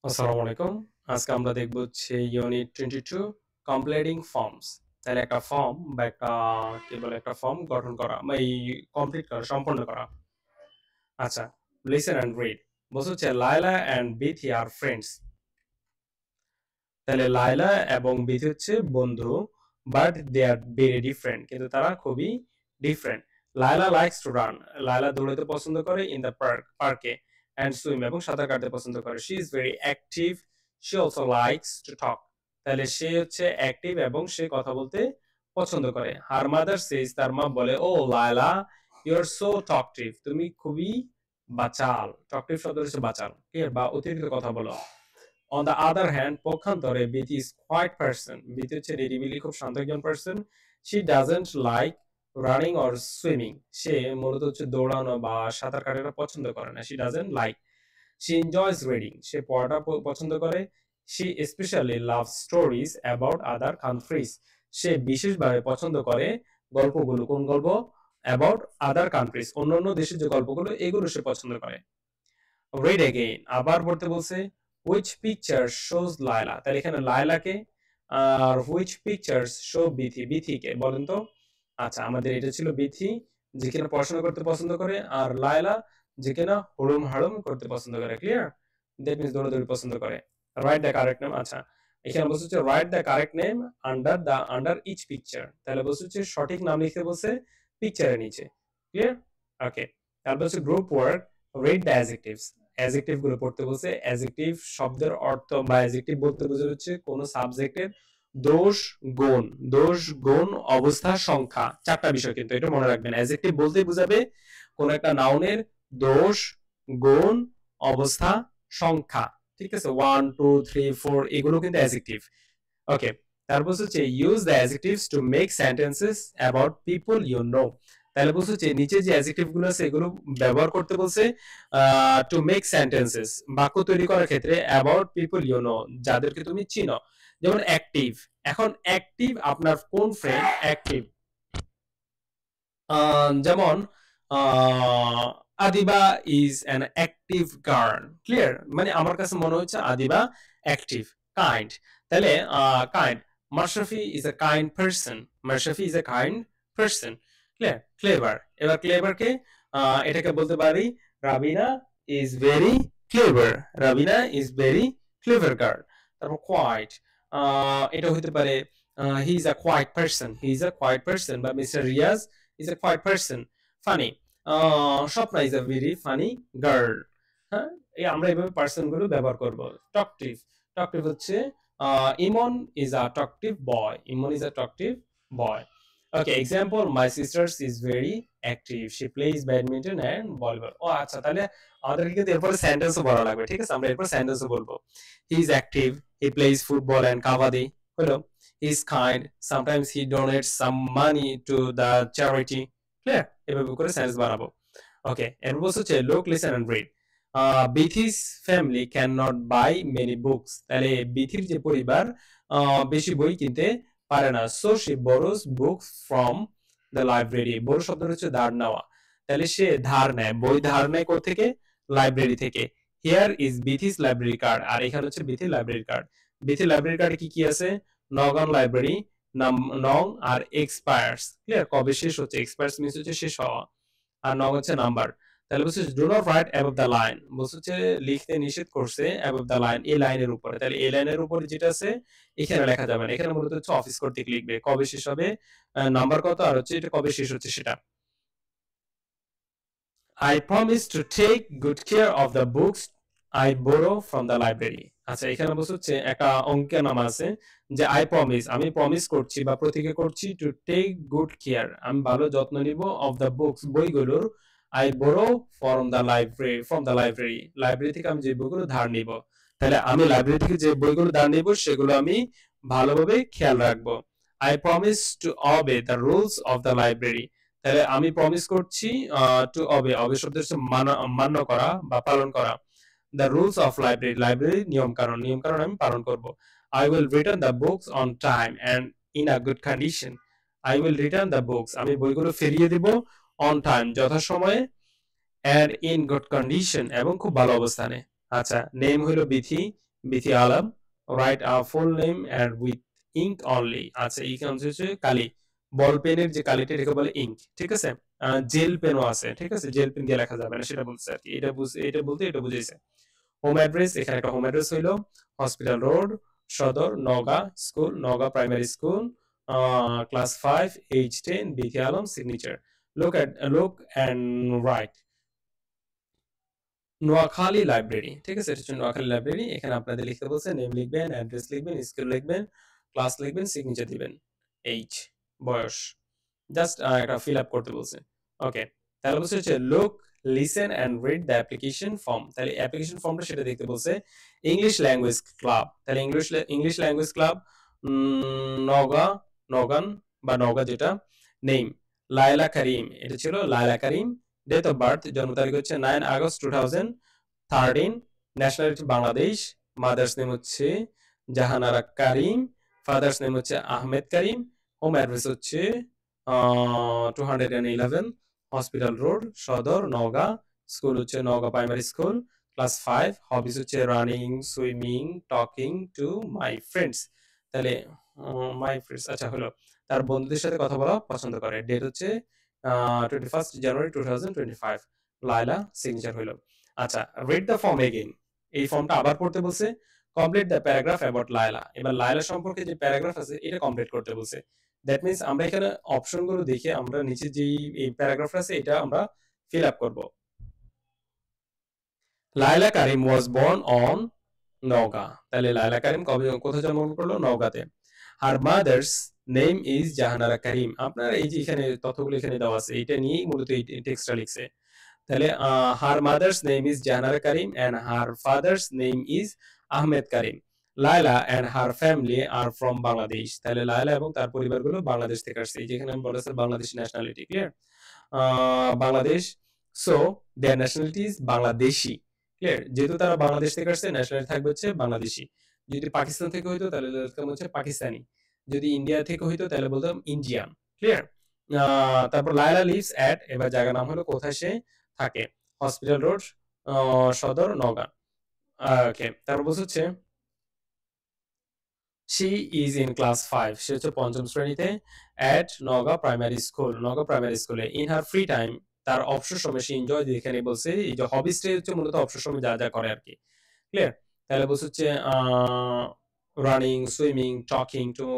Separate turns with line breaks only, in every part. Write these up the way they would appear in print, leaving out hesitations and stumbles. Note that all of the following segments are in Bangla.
আসসালামু আলাইকুম। আজকে আমরা দেখব হচ্ছে ইউনিট 22 কমপ্লিটিং ফর্মস। তাহলে একটা ফর্ম বা একটা কি বলে একটা ফর্ম গঠন করা বা এই কমপ্লিট করা সম্পন্ন করা। আচ্ছা, লিসেন এন্ড রিড। বলছে হচ্ছে লায়লা এন্ড বিথি আর ফ্রেন্ডস। তাহলে লায়লা এবং বিথি হচ্ছে বন্ধু, but they are very different, কিন্তু তারা খুবই different. Laila likes to run. Laila দৌড়াতে পছন্দ করে ইন দ্য পার্কে এন্ড সুইম, এবং সাঁতার কাটতে পছন্দ করে। She is very active. She also likes to talk. তাহলে সে হচ্ছে অ্যাক্টিভ এবং সে কথা বলতে পছন্দ করে। হার মাদার সেজ, তার মা বলে, ও লায়লা, ইউ আর সো টকটিভ, তুমি খুবই বাচাল। টকটিভ শব্দ হচ্ছে বাচাল, ঠিক আছে, বা অতিরিক্ত কথা বলো। অন দ্য আদার হ্যান্ড, পক্ষান্তরে, Bithi is quite person. Bithi হচ্ছে নিরিবিলি খুব শান্ত একজন person. She doesn't like running or swimming. সে মূলত হচ্ছে দৌড়ানো বা সাঁতার কাটাটা পছন্দ করে না। She doesn't like. She enjoys reading. সে পড়াটা পছন্দ করে। She specially love stories about other countries. সে বিশেষভাবে পছন্দ করে গল্পগুলো। কোন গল্প? অ্যাবাউট আদার কান্ট্রিজ, অন্যান্য দেশের যে গল্পগুলো, এগুলো সে পছন্দ করে। রিড এগেইন, আবার পড়তে বলছে। Which picture shows Laila. তাহলে এখানে লায়লাকে, আর হুইচ পিকচার্স শো বিথি, বিথিকে বলেন তো। আচ্ছা, আমাদের এটা ছিল বিথি, যে কিনা পড়াশোনা করতে পছন্দ করে, আর লায়লা যে কিনা হুড়ুম হাড়ুম করতে পছন্দ করে। ক্লিয়ার? দ্যাট মিন্স দৌড়াদৌড়ি পছন্দ করে। Write the correct name. আচ্ছা, এখানে বলছে হচ্ছে write the correct name under each picture. তাহলে বলছে হচ্ছে সঠিক নাম লিখতে বলছে পিকচারের নিচে। ক্লিয়ার? ওকে। তারপর হচ্ছে group work. Read the adjectives. Adjective গুলো পড়তে বলছে। অ্যাডজেক্টিভ শব্দের অর্থ বা অ্যাডজেক্টিভ বলতে বোঝা হচ্ছে কোন সাবজেক্টের দোষ, গুণ। দোষ, গুণ, অবস্থা, সংখ্যা, চারটা বিষয়, কিন্তু এটা মনে রাখবেন। অ্যাডজেক্টিভ বলতেই বুঝাবে কোন একটা নাউনের দোষ, গুণ, অবস্থা, সংখ্যা। ঠিক আছে, 1 2 3 4 এগুলো কিন্তু অ্যাডজেক্টিভ। ওকে। তারপর হচ্ছে use the adjectives to make sentences about people you know. তাহলে বলছে হচ্ছে নিচে যে অ্যাডজেক্টিভ গুলো আছে এগুলো ব্যবহার করতে বলছে টু মেক সেন্টেন্সেস, বাক্য তৈরি করার ক্ষেত্রে, অ্যাবাউট পিপল ইউ নো, যাদেরকে তুমি চিনো। যেমন অ্যাক্টিভ। এখন অ্যাক্টিভ আপনার কোন ফ্রেন্ড অ্যাক্টিভ? যেমন Adiba is an active girl. Clear? মানে আমার কাছে মনে হচ্ছে আদিবা অ্যাক্টিভ। কাইন্ড। তাহলে kind. Mashrafe is a kind person. Mashrafe is a kind person. Clear? Clever. এবার ক্লেভারকে এটাকে বলতে পারি Rabina is very clever. Rabina is very clever girl. তারপর কোয়াইট, এটা হতে পারে he is a quiet person. He is a quiet person, বা mister Riaz is a quiet person. Funny. Shopna is a very funny girl. হ্যাঁ, এই আমরা এইভাবে পার্সন গুলো ব্যবহার করব। টকটিভ। টকটিভ হচ্ছে Emon is a talkative boy. Emon is a talkative boy. Okay, example, my sisters is very active. She plays badminton and volleyball. ও আচ্ছা, তাহলে আমাদেরকে কিন্তু এরপরে সেন্টেন্সও বলা লাগবে। ঠিক আছে, আমরা এরপর সেন্টেন্সও বলবো। He is active. He plays football and kabaddi. হলো। He's kind. Sometimes he donates some money to the charity. Clear? এভাবে করে সেন্টেন্স বানাবো। ওকে, এরপর বলছে হচ্ছে look, listen and read. Bithi's family can not buy many books. তাহলে বিথির যে পরিবার বেশি বই কিনতে পারে না। So she borrows books from the library. Borrow শব্দটা হচ্ছে ধার নেওয়া। তাহলে সে ধার নেয়, বই ধার নেয় কোত্থেকে? লাইব্রেরি থেকে। Here is Bithi's library card. আর এখানে হচ্ছে বিথির লাইব্রেরি কার্ড। বিথির লাইব্রেরি কার্ডে কি কি আছে? নগন লাইব্রেরি, নং আর এক্সপায়ার্স। ক্লিয়ার? কবে শেষ হচ্ছে। এক্সপায়ার্স মিন্স হচ্ছে শেষ হওয়া, আর নং হচ্ছে নাম্বার। তাহলে বলছে do not right above the line. বলছে হচ্ছে লিখতে নিষেধ করছে অ্যাবভ দ্য লাইন, এই লাইনের উপরে। তাহলে এই লাইনের উপরে যেটা আছে এখানে লেখা যাবে না। এখানে মূলত হচ্ছে অফিস কর্তৃক লিখবে কবে শেষ হবে, নাম্বার কত, আর হচ্ছে এটা কবে শেষ হচ্ছে সেটা। I promise to take good care of the books I borrow from the library. আচ্ছা, এখানে বলছে হচ্ছে একটা অঙ্কের নাম আছে যে আই প্রমিস, আমি প্রমিস করছি বা প্রতিজ্ঞা করছি, টু টেক গুড কেয়ার, আমি ভালো যত্ন নিব, অফ দ্য বুকস, বইগুলোর, I borough from the library, library থেকে আমি যে বইগুলো ধার নিব। তাহলে আমি লাইব্রেরি থেকে যে বইগুলো ধার নিব সেগুলো আমি ভালোভাবে খেয়াল রাখবো। I promise to অবে the rules of the library. তাহলে আমি প্রমিস করছি টু অবে, অবে শব্দ হচ্ছে মান্য করা বা পালন করা। The rules of library, library নিয়ম কানুন, নিয়ম কানুন আমি পালন করব। I will return the books on time and in a good condition. I will return the books, আমি বইগুলো ফিরিয়ে দিব, অন টাইম যথাসময়ে, অ্যান্ড ইন গুড কন্ডিশন এবং খুব ভালো অবস্থানে। আচ্ছা, নেম হলো বিথি, বিথিয়ালাম write a full name and with ink only. আচ্ছা এইখানে হচ্ছে কালি, বল পেনের যে কালিটা এটাকে বলে ইঙ্ক, ঠিক আছে। জেল পেনও আছে, ঠিক আছে, জেল পেন দিয়ে লেখা যাবে না সেটা বলছে আর কি, এটা বলতে এটা বুঝাইছে। হোম অ্যাড্রেস, এখানে একটা হোম অ্যাড্রেস হইলো হসপিটাল রোড, সদর, Naogaon school, Naogaon primary school, class 5 H10 Bithi Alam signature. Look and right Noakhali library, ঠিক আছে, এটা হচ্ছে নোয়াখালী লাইব্রেরি। এখানে আপনাদের লিখতে বলছে, নেম লিখবেন, অ্যাড্রেস লিখবেন, স্কুল লিখবেন, ক্লাস লিখবেন, সিগনেচার দিবেন, এইজ, বয়স, জাস্ট একটা ফিল আপ করতে বলছে। ওকে, তাহলে বলছে হচ্ছে look, listen and read the application form. তাহলে অ্যাপ্লিকেশন ফর্মটা সেটা দেখতে বলছে। ইংলিশ ল্যাঙ্গুয়েজ ক্লাব, তাহলে ইংলিশ ল্যাঙ্গুয়েজ ক্লাব, নওগাঁ, নগান বা নওগাঁ যেটা। নেম লায়লা করিম, এটা ছিল লায়লা করিম। ডেট অফ বার্থ, জন্ম তারিখ হচ্ছে 9 August 2013। Nationality Bangladesh. Mother's name হচ্ছে জাহানারা করিম, ফাদার্স নেম হচ্ছে আহমেদ করিম। হোম অ্যাড্রেস হচ্ছে 211 হসপিটাল রোড, সদর, নওগাঁ। স্কুল হচ্ছে নওগাঁ প্রাইমারি স্কুল, ক্লাস 5। হবিস হচ্ছে running, swimming, talking to my friends. তাহলে মাই ফ্রেন্ডস, আচ্ছা হলো তার বন্ধুদের সাথে কথা বলা পছন্দ করে। ডেট হচ্ছে 21 জানুয়ারি 2025। লায়লা সিগনেচার হইলো। আচ্ছা, রিড দ্য ফর্ম এগেইন, এই ফর্মটা আবার পড়তে বলছে। Complete the paragraph about Laila, এবার লায়লা সম্পর্কে যে প্যারাগ্রাফ আছে এটা কমপ্লিট করতে বলছে। দ্যাট মিন্স আমরা এখানে অপশনগুলো দেখে আমরা নিচে যেই এই প্যারাগ্রাফটা আছে এটা আমরা ফিল আপ করব। লায়লা কারিম ওয়াজ বর্ন অন নওগাঁ, তাহলে লায়লা কারিম কবে কোথায় জন্মগ্রহণ করলো? নওগাঁতে। হার মাদার্স নেম ইজ জাহানারা করিম। আপনার এই যে এখানে তথ্যগুলো এখানে দেওয়া আছে এটা নিয়েই মূলত এই টেক্সটটা লিখছে। তাহলে her mother's name is Jahanara Karim and her father's name is Ahmed Karim. Laila and her family are from Bangladesh, তাহলে লায়লা এবং তার পরিবারগুলো বাংলাদেশ থেকে আসছে। এই যেখানে আমি বলেছি Bangladesh nationality, clear, Bangladesh. So their nationality is Bangladeshi, clear, যেহেতু তারা বাংলাদেশ থেকে আসছে ন্যাশনালিটি থাকবে হচ্ছে বাংলাদেশি। যদি পাকিস্তান থেকে হইতো তাহলে বলতাম হচ্ছে পাকিস্তানি, যদি ইন্ডিয়া থেকে হইতো তাহলে বলতাম ইন্ডিয়ান, ক্লিয়ার। তারপর লায়লা লিভস অ্যাট, এবার জায়গার নাম হলো কোথায় সে থাকে, হসপিটাল রোড, সদর, নওগাঁ। ওকে, তারপর বলছে হচ্ছে শি ইজ ইন ক্লাস 5, সে হচ্ছে পঞ্চম শ্রেণীতে। At Naogaon primary school, Naogaon primary স্কুলে। ইন হার ফ্রি টাইম, তার অবসর সময় সে এনজয়, এখানে বলছে এই যে হবিসটাই হচ্ছে মূলত অবসর সময় যা যা করে আর কি, ক্লিয়ার। তাহলে বলছে হচ্ছে running, swimming, talking to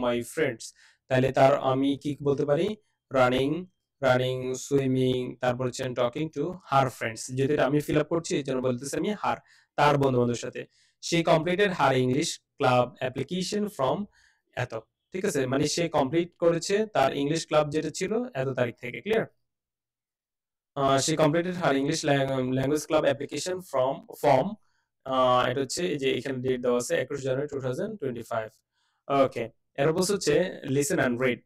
my friends. তাহলে তার আমি কি বলতে পারি? রানিং, সুইমিং, তারপর হচ্ছে টকিং টু হার ফ্রেন্ডস, যেটা আমি ফিল আপ করছি এই জন্য বলতেছি আমি হার, তার বন্ধু বান্ধবের সাথে। সে completed her English club application form এত, ঠিক আছে, মানে সে কমপ্লিট করেছে তার ইংলিশ ক্লাব যেটা ছিল এত তারিখ থেকে, ক্লিয়ার। সে completed her English language club application form, এটা হচ্ছে এই যে এখানে ডেট দেওয়া আছে 21 জানুয়ারি 2025। ওকে, এর বলছে হচ্ছে লিসেন অ্যান্ড রিড।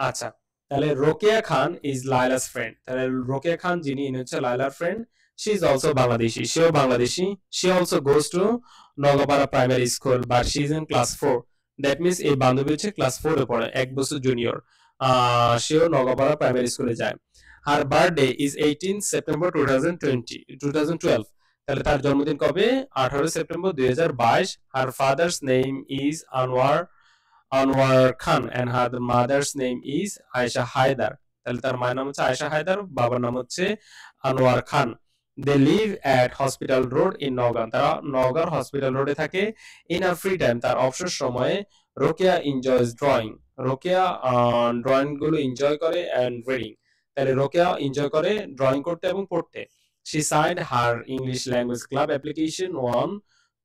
আচ্ছা, তাহলে রোকেয়া খান ইজ লায়লাস ফ্রেন্ড, তাহলে রোকেয়া খান যিনি ইনি হচ্ছে লায়লার friend. She is also Bangladeshi, সেও Bangladeshi. She also goes to Nogpara primary school but she is in class 4। That means এই বান্ধবী হচ্ছে ক্লাস 4 এ পড়ে, এক বছর জুনিয়র। সেও নগপাড়া প্রাইমারি স্কুলে যায়। Her birthday is 18 September 2012। তাহলে তার জন্মদিন কবে? 18 September 2022। Her father's name is Anwar Khan and her mother's name is Ayesha Haider. তাহলে তার মায়ের নাম হচ্ছে আয়েশা হায়দার, বাবার নাম হচ্ছে Anwar Khan. They live at hospital road in Naogaon, তারা নওগাঁর হসপিটাল রোডে থাকে। ইন আর ফ্রি টাইম, তার অবসর সময়ে Rokeya enjoys drawing, Rokeya drawing গুলো এনজয় করে অ্যান্ড রিডিং। তাহলে রোকেয়া এনজয় করে ড্রয়িং করতে এবং পড়তে। She signed her English language club application on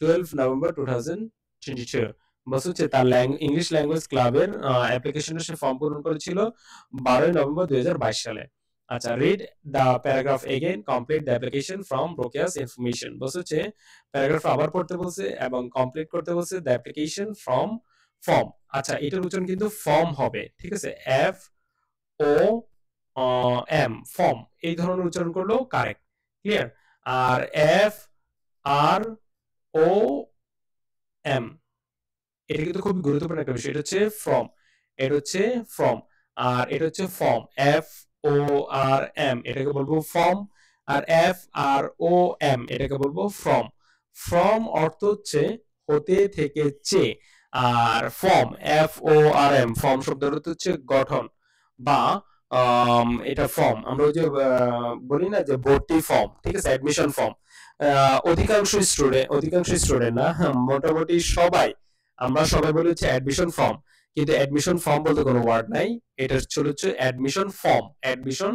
12 November 2022। বলছে হচ্ছে তার ইংলিশ ল্যাঙ্গুয়েজ ক্লাবের অ্যাপ্লিকেশনে সে ফর্ম পূরণ করেছিল 12 নভেম্বর 2022 সালে। আচ্ছা, read the paragraph again, complete the application form Rokeya's information. বলছে হচ্ছে প্যারাগ্রাফ আবার পড়তে বলছে এবং কমপ্লিট করতে বলছে দ্য অ্যাপ্লিকেশন ফ্রম ফর্ম। আচ্ছা, এটার উচ্চারণ কিন্তু ফর্ম হবে, ঠিক আছে, এফ ও এম, ফর্ম, এই ধরনের উচ্চারণ করলেও কারেক্ট, ক্লিয়ার। আর এফ আর ও এম, এটা কিন্তু খুব গুরুত্বপূর্ণ একটা বিষয়। এটা হচ্ছে ফ্রম, এটা হচ্ছে ফ্রম, আর এটা হচ্ছে form, F O R M, এটাকে বলবো ফর্ম। আর এফ আর ও এম এটাকে বলবো ফ্রম। ফ্রম অর্থ হচ্ছে হতে থেকে চে, আর ফর্ম FORM ফর্ম শব্দের অর্থ হচ্ছে গঠন বা এটা ফর্ম আমরা ওই যে বলি না যে ভর্তি ফর্ম, ঠিক আছে, অ্যাডমিশন ফর্ম। অধিকাংশ স্টুডেন্ট না, মোটামুটি সবাই, আমরা সবাই বলি হচ্ছে অ্যাডমিশন ফর্ম, কিন্তু অ্যাডমিশন ফর্ম বলতে কোনো ওয়ার্ড নাই, এটা হচ্ছে অ্যাডমিশন ফর্ম। অ্যাডমিশন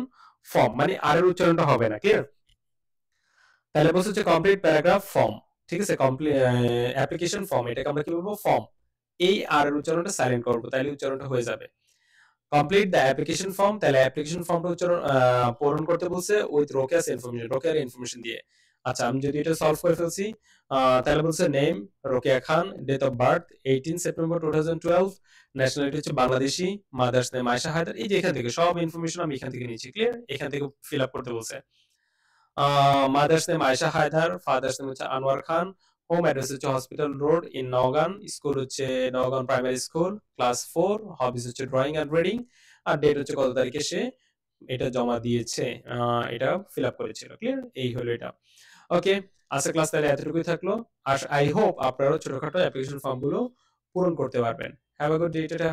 ফর্ম মানে আর এর উচ্চারণটা হবে না, ক্লিয়ার? তাহলে বলছে হচ্ছে কমপ্লিট প্যারাগ্রাফ ফর্ম, ঠিক আছে, কমপ্লিট অ্যাপ্লিকেশন ফর্ম, এটাকে আমরা কি বলবো, ফর্ম। এই আর এর উচ্চারণটা সাইলেন্ট করবো, তাহলে উচ্চারণটা হয়ে যাবে। কমপ্লিট দ্য অ্যাপ্লিকেশন ফর্ম, তাহলে অ্যাপ্লিকেশন ফর্মটা উচ্চারণ পূরণ করতে বলছে উইথ রোকেয়াস ইনফরমেশন, রোকেয়ার ইনফরমেশন দিয়ে। আচ্ছা, আমি যদি এটা সলভ করে ফেলছি, তাহলে বলছে name Rokeya Khan, date of birth 18 September 2012, nationality হচ্ছে বাংলাদেশি, মাদার্স নেম আয়েশা হায়দার। এই যে এখান থেকে সব ইনফরমেশন আমি এখান থেকে নিয়েছি, ক্লিয়ার? এখান থেকে ফিল আপ করতে বলছে। Mother's name Ayesha Haider, father's name হচ্ছে আনোয়ার খান, হোম অ্যাড্রেস হচ্ছে hospital road in Naogaon, school হচ্ছে Naogaon primary school, class 4, hobbies হচ্ছে ড্রয়িং অ্যান্ড রিডিং, আর ডেট হচ্ছে কত তারিখে সে এটা জমা দিয়েছে, এটা ফিল আপ করেছিল, ক্লিয়ার? এই হলো এটা। ওকে, আজকের ক্লাস তাহলে এতটুকুই থাকলো। আর আই হোপ আপনারা ছোটখাটো অ্যাপ্লিকেশন ফর্ম গুলো পূরণ করতে পারবেন। Have a good day, tata.